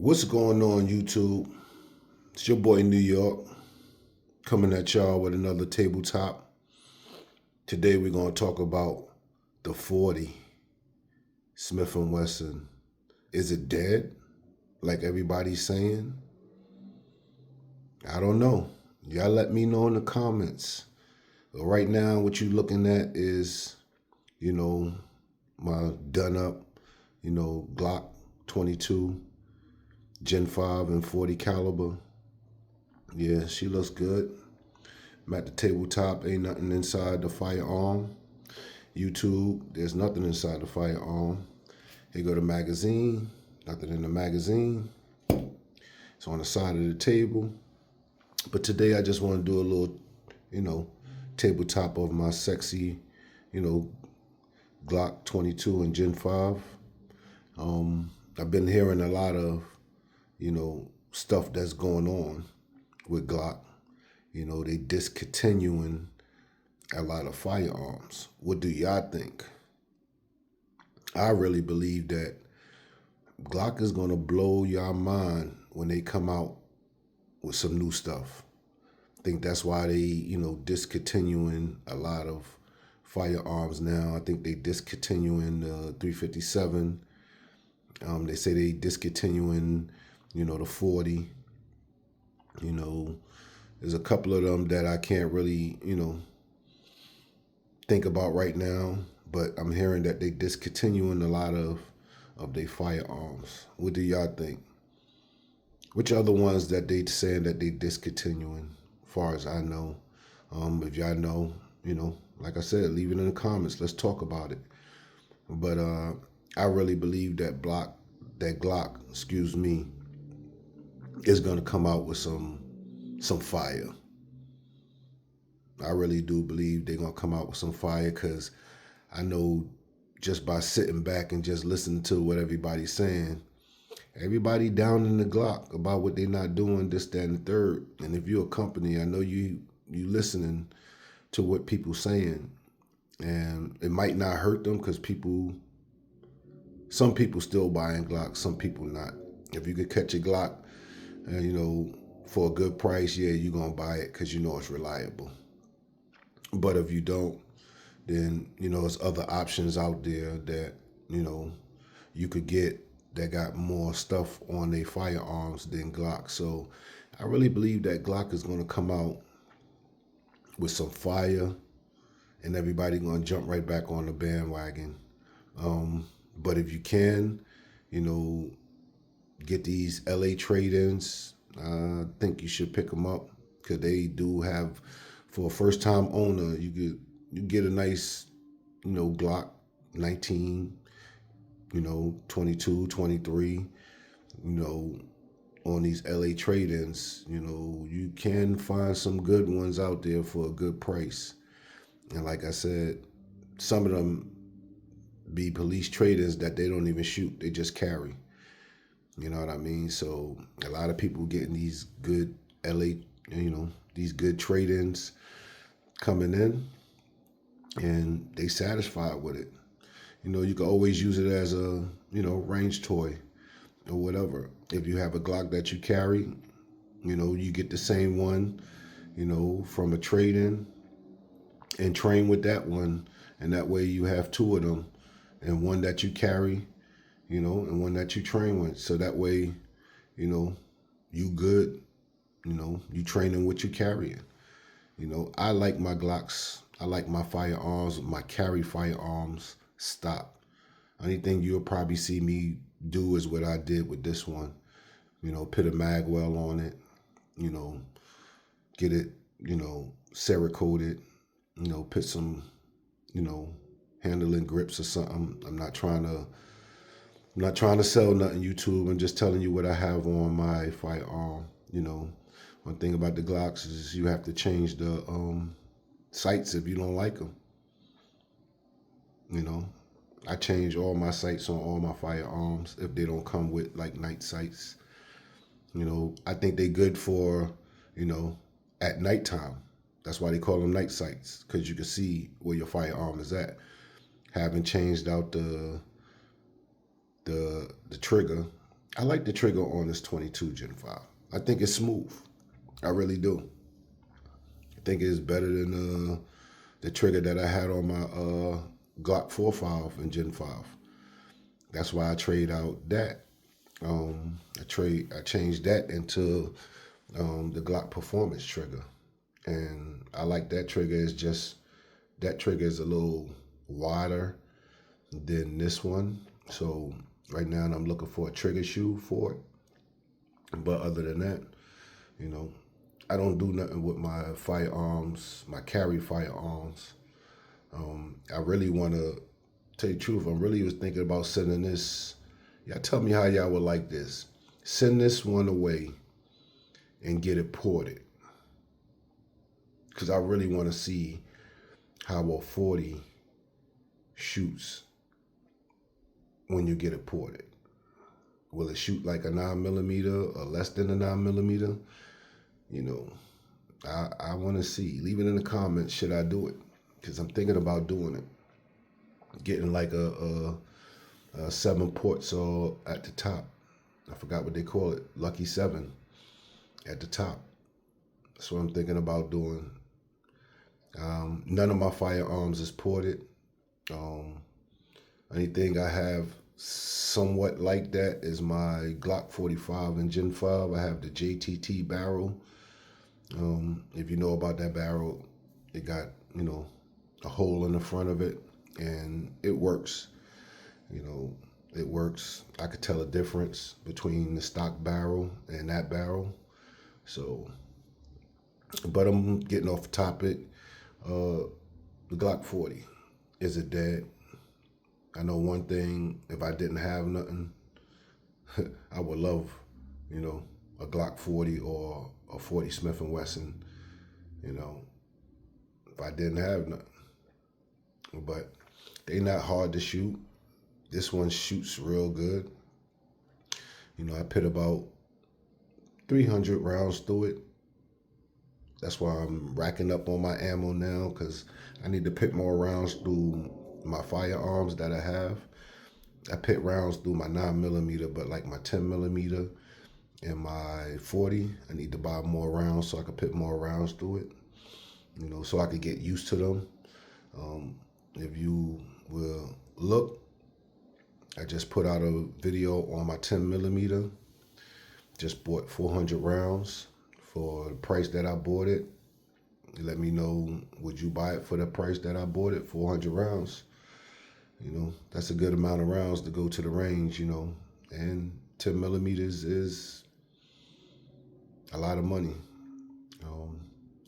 What's going on, YouTube? It's your boy New York coming at y'all with another tabletop. Today we're going to talk about the 40 Smith & Wesson. Is it dead, like everybody's saying? I don't know. Y'all let me know in the comments. But right now, what you're looking at is, my done up, Glock 22, Gen 5 and 40 caliber. Yeah, she looks good. I'm at the tabletop, ain't nothing inside the firearm. YouTube, there's nothing inside the firearm. Here go the magazine, nothing in the magazine. It's on the side of the table. But today I just want to do a little, tabletop of my sexy, Glock 22 and Gen 5. I've been hearing a lot of, stuff that's going on with Glock. They discontinuing a lot of firearms. What do y'all think? I really believe that Glock is going to blow y'all mind when they come out with some new stuff. I think that's why they, discontinuing a lot of firearms now. I think they discontinuing the 357. They say they discontinuing, the 40. There's a couple of them that I can't really, think about right now, but I'm hearing that they discontinuing a lot of their firearms. What do y'all think? Which other ones that they saying that they discontinuing, as far as I know? If y'all know, like I said, leave it in the comments. Let's talk about it. But I really believe that Glock, is gonna come out with some fire. I really do believe they're gonna come out with some fire, because I know just by sitting back and just listening to what everybody's saying, everybody down in the Glock about what they're not doing, this, that, and the third. And if you're a company, I know you listening to what people saying, and it might not hurt them because some people still buying Glock, some people not. If you could catch a Glock, for a good price, yeah, you're gonna buy it because you know it's reliable. But if you don't, then there's other options out there that you could get that got more stuff on their firearms than Glock. So I really believe that Glock is going to come out with some fire, and everybody going to jump right back on the bandwagon. But if you can, get these LA trade-ins, I think you should pick them up, because they do have, for a first-time owner, you get a nice, Glock 19, 22, 23, on these LA trade-ins. You can find some good ones out there for a good price. And like I said, some of them be police trade-ins that they don't even shoot, they just carry. You know what I mean? So a lot of people getting these good LA, these good trade-ins coming in, and they satisfied with it. You can always use it as a, range toy or whatever. If you have a Glock that you carry, you get the same one, from a trade-in, and train with that one. And that way you have two of them, and one that you carry, and one that you train with. So that way, you good, you training what you carrying. I like my Glocks. I like my firearms, my carry firearms stop. Only thing you'll probably see me do is what I did with this one. Put a mag well on it, get it, Cerakoted, put some, handling grips or something. I'm not trying to sell nothing, YouTube. I'm just telling you what I have on my firearm. One thing about the Glocks is you have to change the sights if you don't like them. I change all my sights on all my firearms if they don't come with like night sights. I think they good for, at nighttime. That's why they call them night sights, because you can see where your firearm is at. Having changed out the trigger, I like the trigger on this 22 Gen 5. I think it's smooth. I really do. I think it's better than the trigger that I had on my Glock 45 in Gen 5. That's why I trade out that. I changed that into the Glock Performance trigger, and I like that trigger. Is just that trigger is a little wider than this one. So right now I'm looking for a trigger shoe for it. But other than that, you know, I don't do nothing with my firearms, my carry firearms. I really want to tell you the truth. I really was thinking about sending this. Y'all tell me how y'all would like this. Send this one away and get it ported. Because I really want to see how a 40 shoots when you get it ported. Will it shoot like a 9mm or less than a 9mm? You know, I want to see. Leave it in the comments. Should I do it? Because I'm thinking about doing it. Getting like a 7 ports or at the top. I forgot what they call it. Lucky 7 at the top. That's what I'm thinking about doing. None of my firearms is ported. Anything I have somewhat like that is my Glock 45 and Gen 5. I have the JTT barrel. If you know about that barrel, it got, a hole in the front of it, and it works. It works. I could tell a difference between the stock barrel and that barrel. So, but I'm getting off topic. The Glock 40, is it dead? I know one thing, if I didn't have nothing, I would love, a Glock 40 or a 40 Smith & Wesson, if I didn't have nothing. But they not hard to shoot. This one shoots real good. I put about 300 rounds through it. That's why I'm racking up on my ammo now, because I need to put more rounds through my firearms that I have. I put rounds through my 9mm, but like my 10mm and my 40, I need to buy more rounds so I can put more rounds through it, so I could get used to them. If you will look, I just put out a video on my 10mm. Just bought 400 rounds for the price that I bought it. Let me know, would you buy it for the price that I bought it? 400 rounds. That's a good amount of rounds to go to the range, and 10mm is a lot of money.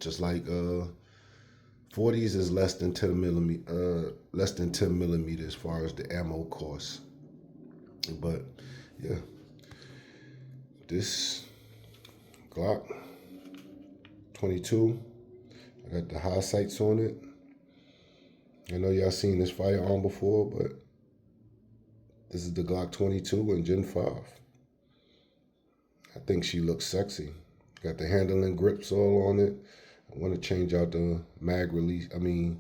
Just like 40s is less than 10mm as far as the ammo costs. But yeah, this Glock 22, I got the high sights on it. I know y'all seen this firearm before, but this is the Glock 22 in Gen 5. I think she looks sexy. Got the handle and grips all on it. I want to change out the mag release. The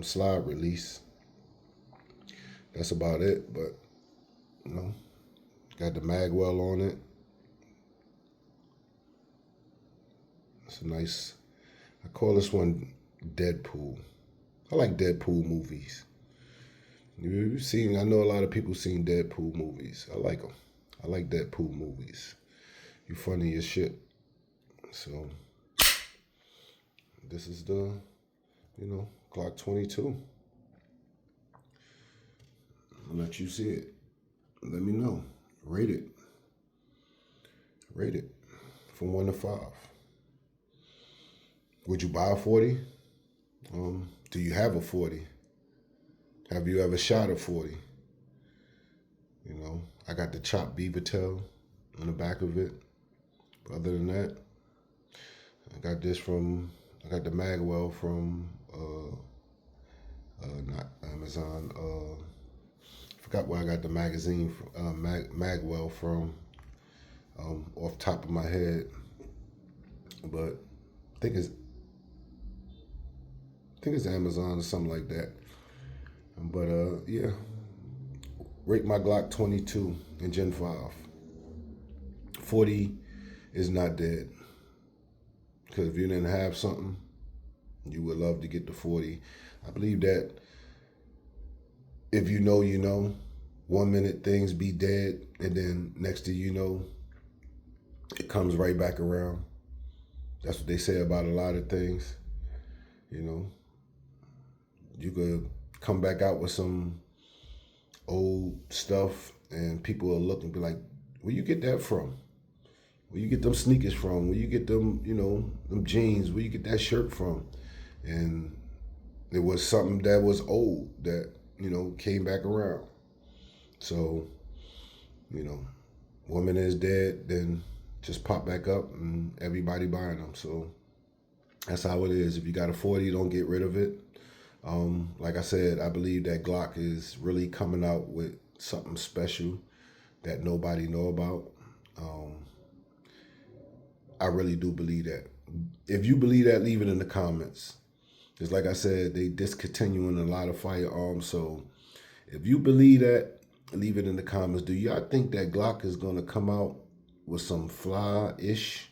slide release. That's about it, but got the mag well on it. It's a nice, I call this one Deadpool. I like Deadpool movies. You've seen, I know a lot of people seen Deadpool movies. I like them. I like Deadpool movies. You funny as shit. So, this is the, Glock 22. I'll let you see it. Let me know. Rate it. Rate it from 1 to 5. Would you buy a 40? Do you have a 40? Have you ever shot a 40? I got the chopped beaver tail on the back of it. But other than that, I got the magwell from, not Amazon. Forgot where I got the magwell from, off top of my head. But I think it's Amazon or something like that. But yeah, rate my Glock 22 in Gen 5. 40 is not dead. Because if you didn't have something, you would love to get the 40. I believe that if you know, you know, 1 minute things be dead, and then next thing you know, it comes right back around. That's what they say about a lot of things. You know, you could come back out with some old stuff, and people will look and be like, where you get that from? Where you get them sneakers from? Where you get them, you know, them jeans? Where you get that shirt from? And it was something that was old that, you know, came back around. So, you know, woman is dead, then just pop back up and everybody buying them. So that's how it is. If you got a 40, don't get rid of it. Like I said, I believe that Glock is really coming out with something special that nobody know about. I really do believe that. If you believe that, leave it in the comments. Because like I said, they discontinuing a lot of firearms. So if you believe that, leave it in the comments. Do y'all think that Glock is going to come out with some fly-ish?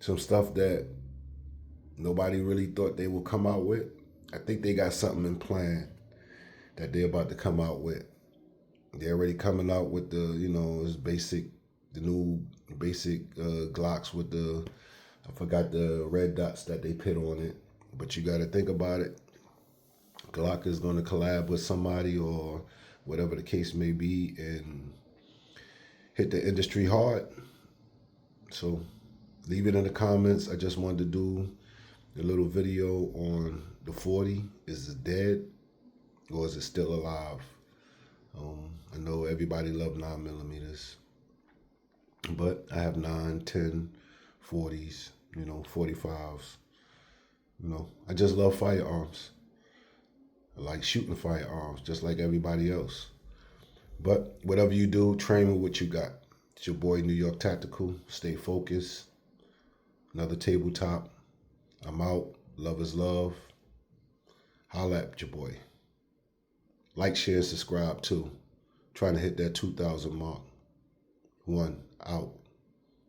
Some stuff that nobody really thought they would come out with? I think they got something in plan that they're about to come out with. They're already coming out with the, you know, the new basic Glocks with the, I forgot the red dots that they put on it. But you got to think about it. Glock is going to collab with somebody or whatever the case may be and hit the industry hard. So leave it in the comments. I just wanted to do a little video on the 40. Is it dead or is it still alive? I know everybody loves 9mm, but I have 9, 10, 40s, you know, 45s. You know, I just love firearms. I like shooting firearms just like everybody else. But whatever you do, train with what you got. It's your boy New York Tactical. Stay focused. Another tabletop. I'm out. Love is love. Holla at your boy. Like, share, subscribe too. Trying to hit that 2,000 mark. 1 out.